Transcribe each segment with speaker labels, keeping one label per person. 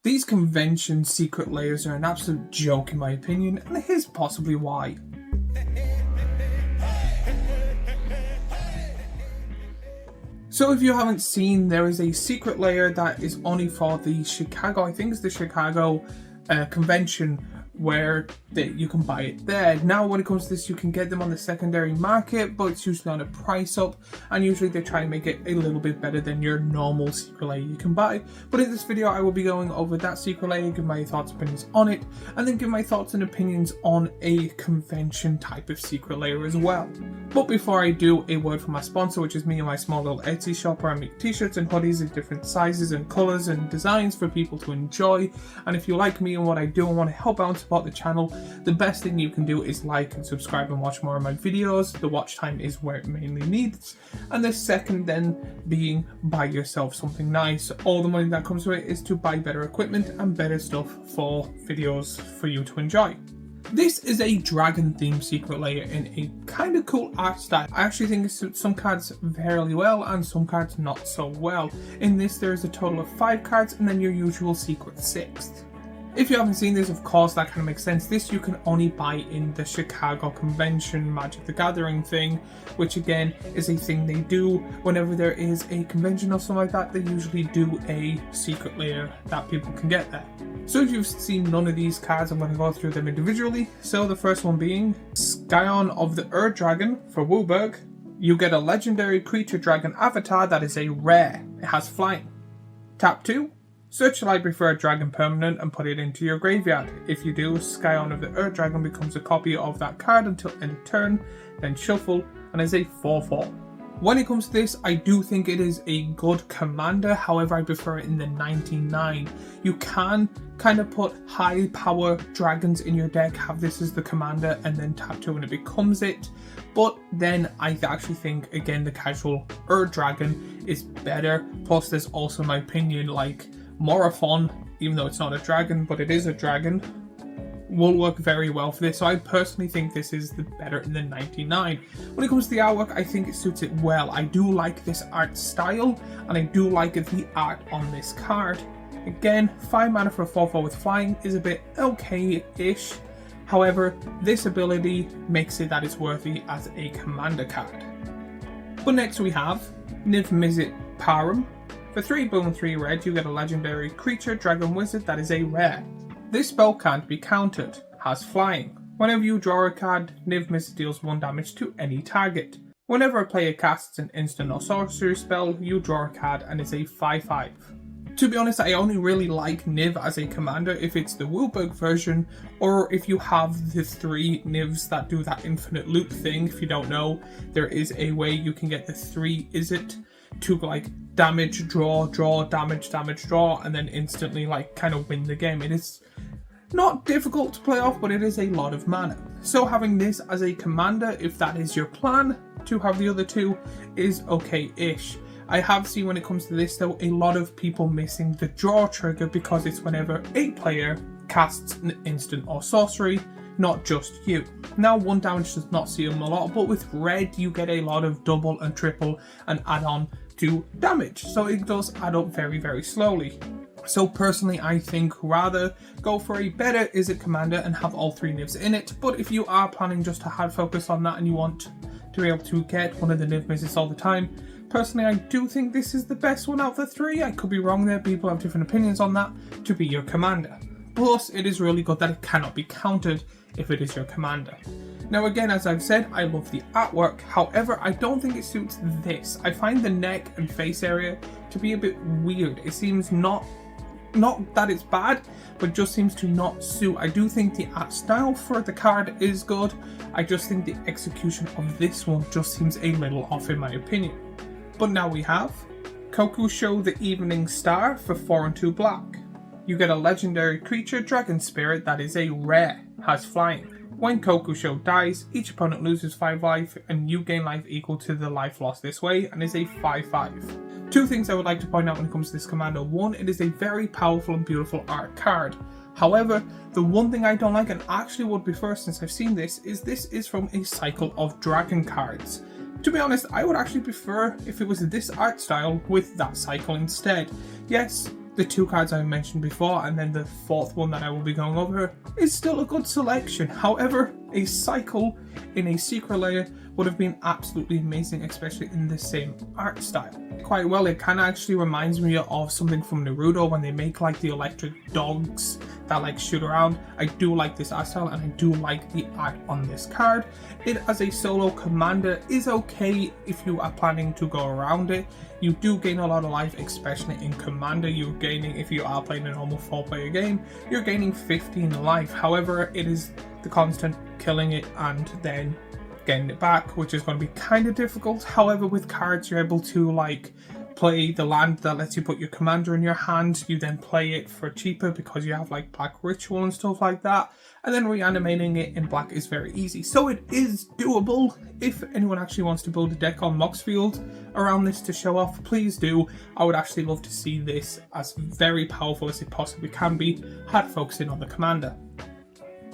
Speaker 1: These convention secret layers are an absolute joke in my opinion, and here's possibly why. So if you haven't seen, there is a secret layer that is only for the Chicago, I think it's the Chicago convention, where you can buy it there. Now when it comes to this, you can get them on the secondary market, but it's usually on a price up, and usually they try and make it a little bit better than your normal secret layer you can buy. But in this video I will be going over that secret layer, give my thoughts and opinions on it, and then give my thoughts and opinions on a convention type of secret layer as well. But before I do, a word from my sponsor, which is me and my small little Etsy shop where I make t-shirts and hoodies in different sizes and colours and designs for people to enjoy. And if you like me and what I do and want to help out and support the channel, the best thing you can do is like and subscribe and watch more of my videos. The watch time is where it mainly needs. And the second then being buy yourself something nice. All the money that comes with it is to buy better equipment and better stuff for videos for you to enjoy. This is a dragon themed secret layer in a kind of cool art style. I actually think it suits some cards very well and some cards not so well. In this there is a total of 5 cards and then your usual secret 6th. If you haven't seen this, of course that kind of makes sense. This you can only buy in the Chicago Convention Magic the Gathering thing, which again is a thing they do whenever there is a convention or something like that. They usually do a secret layer that people can get there. So if you've seen none of these cards, I'm going to go through them individually. So the first one being Scion of the Ur Dragon for WUBRG. You get a legendary creature dragon avatar that is a rare. It has flying. Tap 2. Search your library for a dragon permanent and put it into your graveyard. If you do, Scion of the Ur Dragon becomes a copy of that card until end of turn, then shuffle, and is a 4/4. When it comes to this, I do think it is a good commander, however I prefer it in the 99. You can kind of put high power dragons in your deck, have this as the commander, and then tap 2 and it becomes it. But then I actually think, again, the casual Ur Dragon is better. Plus there's also, in my opinion, like Morophon, even though it's not a dragon, but it is a dragon, will work very well for this. So I personally think this is the better in the 99. When it comes to the artwork, I think it suits it well. I do like this art style, and I do like the art on this card. Again, 5 mana for a 4/4 with flying is a bit okay-ish. However, this ability makes it that it's worthy as a commander card. But next we have Niv-Mizzet Param. For 3 blue and 3 red, you get a legendary creature dragon wizard that is a rare. This spell can't be countered, has flying. Whenever you draw a card, Niv-Mizzet deals 1 damage to any target. Whenever a player casts an instant or sorcery spell, you draw a card and it's a 5/5. To be honest, I only really like Niv as a commander if it's the WUBRG version, or if you have the 3 Nivs that do that infinite loot thing. If you don't know, there is a way you can get the 3 Izzet to like damage, draw, damage, draw, and then instantly like kind of win the game. It is not difficult to play off, but it is a lot of mana. So having this as a commander, if that is your plan, to have the other 2 is okay-ish. I have seen when it comes to this though, a lot of people missing the draw trigger because it's whenever a player casts an instant or sorcery, not just you. Now 1 damage does not see them a lot, but with red you get a lot of double and triple and add on to damage, so it does add up very, very slowly. So personally I think rather go for a better Izzet commander and have all 3 Nivs in it. But if you are planning just to hard focus on that and you want to be able to get one of the Niv-Mizzets all the time, personally I do think this is the best one out of the 3. I could be wrong there, people have different opinions on that, to be your commander. Plus it is really good that it cannot be countered if it is your commander. Now again, as I've said, I love the artwork, however I don't think it suits this. I find the neck and face area to be a bit weird. It seems not that it's bad, but just seems to not suit. I do think the art style for the card is good, I just think the execution of this one just seems a little off in my opinion. But now we have Kokusho the Evening Star for 4 and 2 black. You get a legendary creature dragon spirit that is a rare, has flying. When Kokusho dies, each opponent loses 5 life and you gain life equal to the life lost this way, and is a 5/5. 2 things I would like to point out when it comes to this commander. 1, it is a very powerful and beautiful art card. However, the one thing I don't like, and actually would prefer since I've seen this is from a cycle of dragon cards. To be honest, I would actually prefer if it was this art style with that cycle instead. Yes, the two cards I mentioned before, and then the fourth one that I will be going over, is still a good selection. However, a cycle in a secret layer would have been absolutely amazing, especially in the same art style. Quite well, it kind of actually reminds me of something from Naruto when they make like the electric dogs that like shoot around. I do like this art style, and I do like the art on this card. It as a solo commander is okay if you are planning to go around it. You do gain a lot of life, especially in commander. You're gaining, if you are playing a normal 4-player game, you're gaining 15 life. However, it is the constant killing it and then getting it back, which is going to be kind of difficult. However, with cards, you're able to like play the land that lets you put your commander in your hand. You then play it for cheaper because you have like Black Ritual and stuff like that, and then reanimating it in black is very easy. So it is doable. If anyone actually wants to build a deck on Moxfield around this to show off, please do. I would actually love to see this as very powerful as it possibly can be, had focusing on the commander.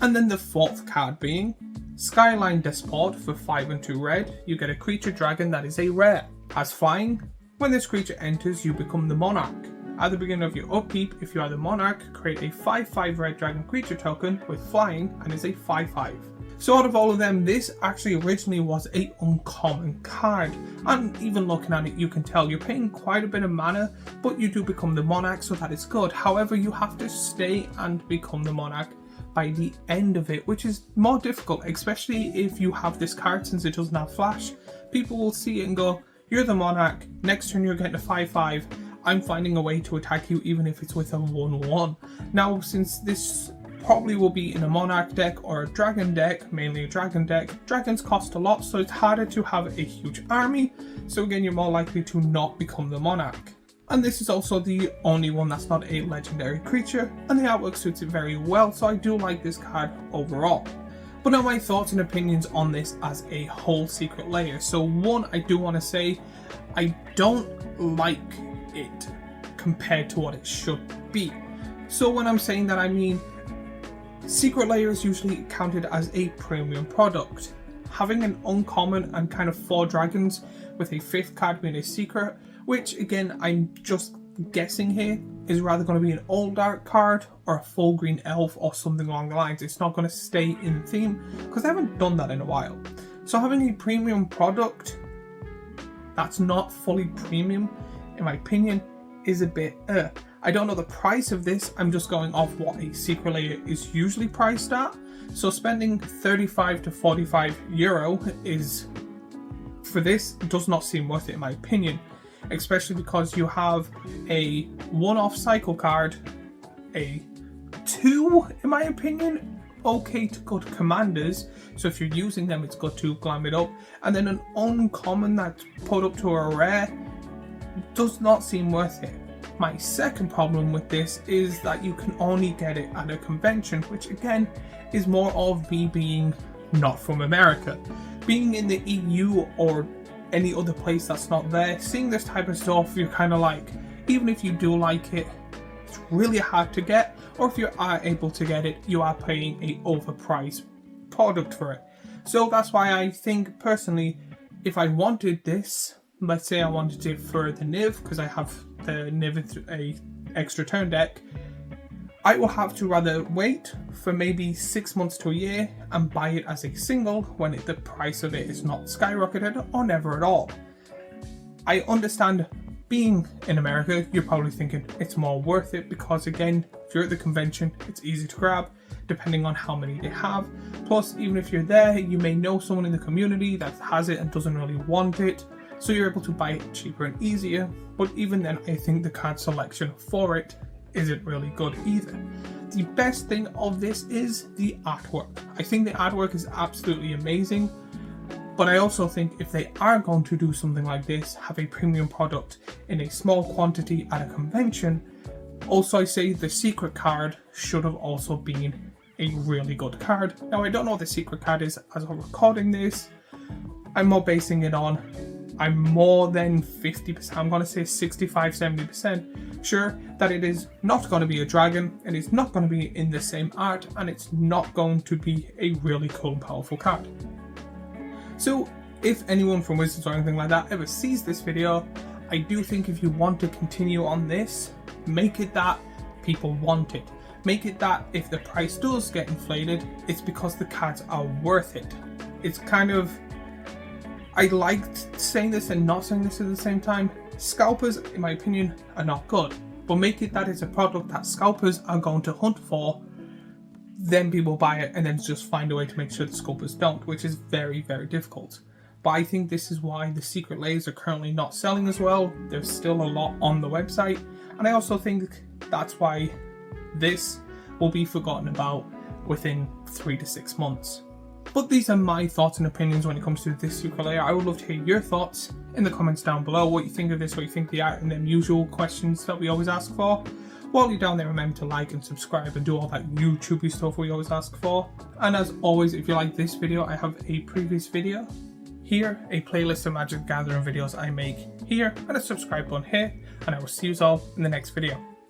Speaker 1: And then the fourth card being Skyline Despot for 5 and 2 red. You get a creature dragon that is a rare. Has flying. When this creature enters, you become the monarch. At the beginning of your upkeep, if you are the monarch, create a 5/5 red dragon creature token with flying and is a 5/5. So out of all of them, this actually originally was an uncommon card. And even looking at it, you can tell you're paying quite a bit of mana, but you do become the monarch, so that is good. However, you have to stay and become the monarch by the end of it, which is more difficult, especially if you have this card, since it doesn't have flash. People will see it and go, you're the monarch, next turn you're getting a 5/5, I'm finding a way to attack you even if it's with a 1/1. Now, since this probably will be in a monarch deck or a dragon deck, mainly a dragon deck, dragons cost a lot, so it's harder to have a huge army, so again you're more likely to not become the monarch. And this is also the only one that's not a legendary creature, and the artwork suits it very well, so I do like this card overall. But now my thoughts and opinions on this as a whole secret layer. So one, I do want to say, I don't like it compared to what it should be. So when I'm saying that, I mean, secret layer is usually counted as a premium product. Having an uncommon and kind of 4 dragons with a 5th card being a secret, which again, I'm just guessing here, is rather going to be an all dark card or a full green elf or something along the lines. It's not going to stay in theme because I haven't done that in a while. So having a premium product that's not fully premium, in my opinion, is a bit I don't know the price of this, I'm just going off what a secret layer is usually priced at. So spending 35 to 45 euro is, for this, does not seem worth it in my opinion. Especially because you have a one-off cycle card, a 2, in my opinion, okay to good commanders, so if you're using them it's good to glam it up, and then an uncommon that's put up to a rare does not seem worth it. My second problem with this is that you can only get it at a convention, which again is more of me being not from America. Being in the EU or any other place that's not there, seeing this type of stuff, you're kind of like, even if you do like it, it's really hard to get, or if you are able to get it, you are paying a overpriced product for it. So that's why I think personally, if I wanted this, let's say I wanted it for the Niv, because I have the Niv a extra turn deck, I will have to rather wait for maybe 6 months to a year and buy it as a single when the price of it is not skyrocketed or never at all. I understand being in America, you're probably thinking it's more worth it because again, if you're at the convention, it's easy to grab depending on how many they have. Plus, even if you're there, you may know someone in the community that has it and doesn't really want it, so you're able to buy it cheaper and easier. But even then, I think the card selection for it isn't really good either. The best thing of this is the artwork. I think the artwork is absolutely amazing, but I also think if they are going to do something like this, have a premium product in a small quantity at a convention, also I say the secret card should have also been a really good card. Now I don't know what the secret card is as I'm recording this. I'm more basing it on, I'm more than 50%, I'm going to say 65-70% sure that it is not going to be a dragon, it is not going to be in the same art, and it's not going to be a really cool and powerful card. So if anyone from Wizards or anything like that ever sees this video, I do think if you want to continue on this, Make it that people want it. Make it that if the price does get inflated, it's because the cards are worth it. It's kind of, I liked saying this and not saying this at the same time. Scalpers, in my opinion, are not good. But make it that it's a product that scalpers are going to hunt for, then people buy it and then just find a way to make sure the scalpers don't, which is very, very difficult. But I think this is why the secret layers are currently not selling as well. There's still a lot on the website. And I also think that's why this will be forgotten about within 3 to 6 months. But these are my thoughts and opinions when it comes to this secret layer. I would love to hear your thoughts in the comments down below. What you think of this, what you think of the art, and them usual questions that we always ask for. While you're down there, remember to like and subscribe and do all that YouTubey stuff we always ask for. And as always, if you like this video, I have a previous video here, a playlist of Magic the Gathering videos I make here, and a subscribe button here. And I will see you all in the next video.